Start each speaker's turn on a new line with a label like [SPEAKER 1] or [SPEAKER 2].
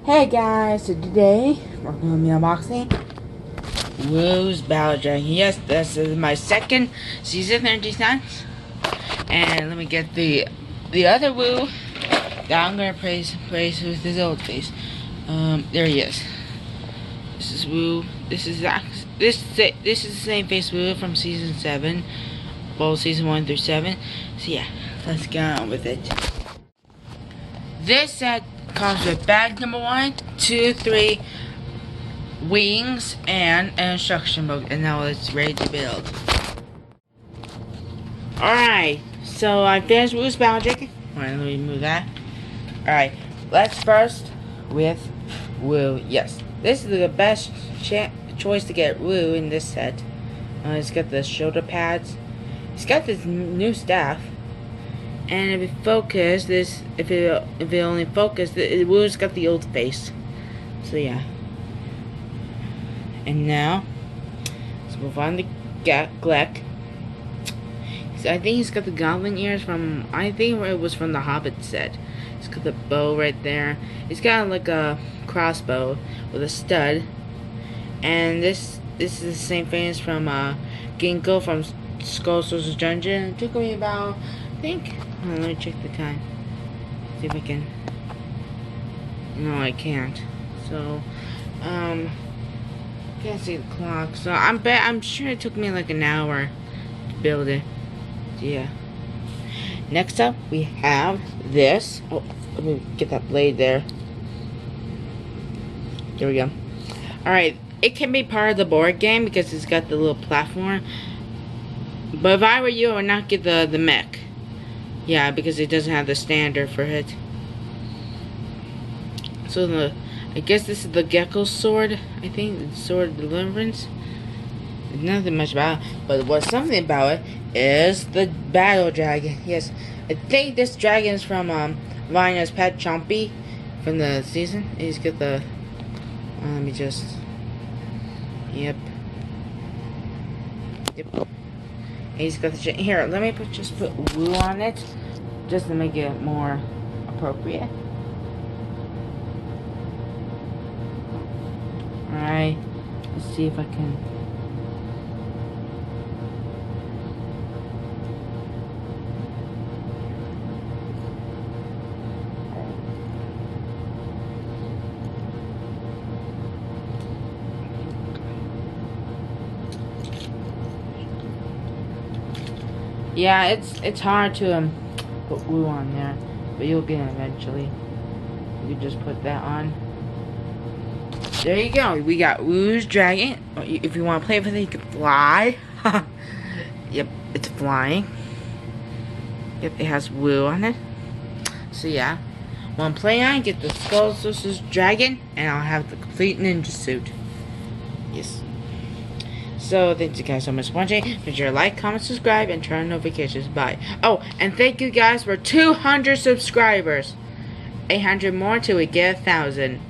[SPEAKER 1] Hey guys, so today we're going to be unboxing Woo's Battle Dragon. Yes, this is my second season 30 cents. And let me get the other Woo that I'm going to praise with his old face. There he is. This is Woo. This is the same face Woo from season 7. Well, season 1 through 7. So yeah, let's get on with it. This set comes with bag number 1, 2, 3, wings, and an instruction book. And now it's ready to build. Alright, so I finished Woo's Battle Dragon. Alright, let me move that. Alright, let's first with Woo. Yes, this is the best choice to get Woo in this set. It's got the shoulder pads. It's got this new staff. And if it focus, if it only focus, Woo's got the old face. So yeah. And now, let's move on to Gleck. I think he's got the goblin ears from, I think it was from the Hobbit set. He's got the bow right there. He's got like a crossbow with a stud. And this is the same thing as from Ginkgo from Skull Sorcerer's Dungeon. It took me about, I think, let me check the time. See if I can. No, I can't. So, can't see the clock. So I'm sure it took me like an hour to build it. So, yeah. Next up, we have this. Oh, let me get that blade there. There we go. Alright, it can be part of the board game because it's got the little platform. But if I were you, I would not get the mech. Yeah, because it doesn't have the standard for it. So I guess this is the Gecko sword. I think the sword of deliverance. There's nothing much about it, but what's something about it is the battle dragon. Yes, I think this dragon is from Lionel's pet Chompy from the season. He's got the. Let me just. Yep. He's got the here. Let me just put Woo on it, just to make it more appropriate. All right. Let's see if I can. Yeah, it's hard to put Woo on there, but you'll get it eventually. You can just put that on. There you go. We got Woo's dragon. If you want to play with it, you can fly. Yep, it's flying. Yep, it has Woo on it. So yeah, when I'm playing on, get the Skull Sorcerer's dragon, and I'll have the complete ninja suit. Yes. So, thank you guys so much for watching. Make sure to like, comment, subscribe, and turn on notifications. Bye. Oh, and thank you guys for 200 subscribers. 800 more till we get 1,000.